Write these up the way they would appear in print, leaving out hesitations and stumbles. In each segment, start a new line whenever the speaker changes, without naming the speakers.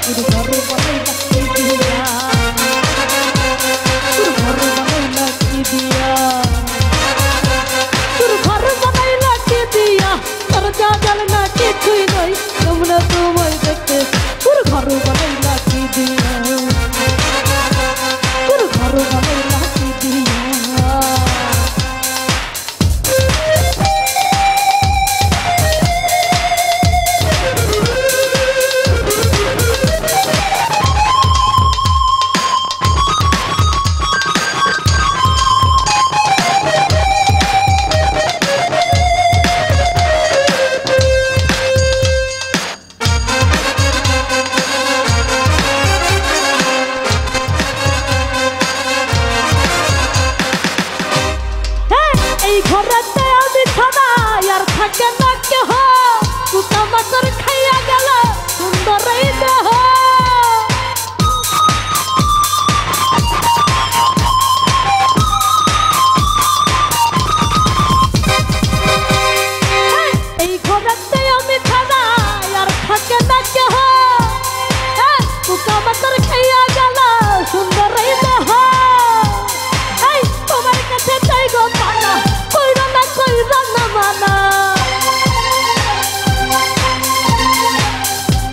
তোর ঘর বানাইলা কি দিয়া তোর ঘর বানাইলা কি দিয়া তোর ঘর বানাইলা কি দিয়া তোর যা জানলা কিছুই নাই তোমরা তোমায় দেখতে তোর ঘর বানাইলা কি দিয়া তোর ঘর বানাইলা কি দিয়া ঘরেতে আমি ছাড়াই আর থাকে না কেহ কুটা মাকড় খাইয়া গেল সুন্দর এই দেহ এই ঘরেতে আমি ছাড়াই আর থাকে না কেহ কুটা মাকড় খাইয়া গেল সুন্দর এই দেহ তোমার কাছে চাই গো পানা কইরা না মানা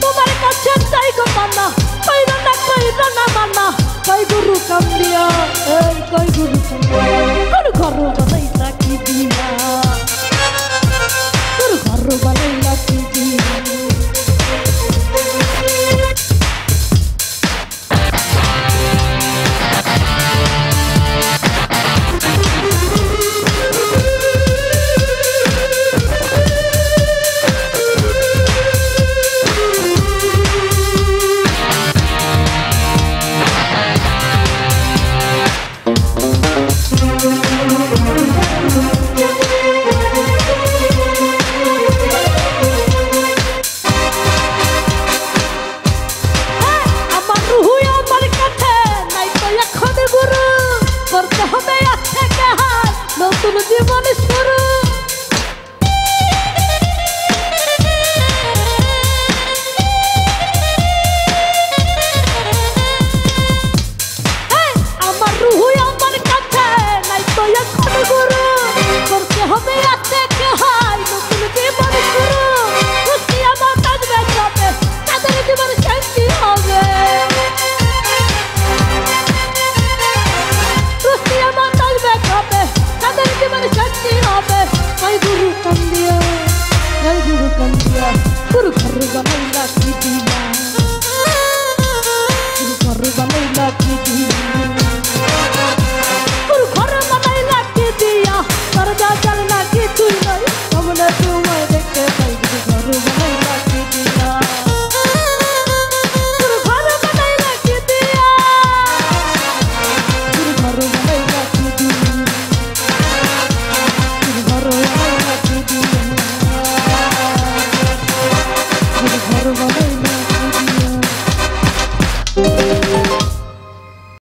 তোমার কাছে চাই গো পানা কইরা না মানা কই গুরু কাম দিয়া এই কই গুরু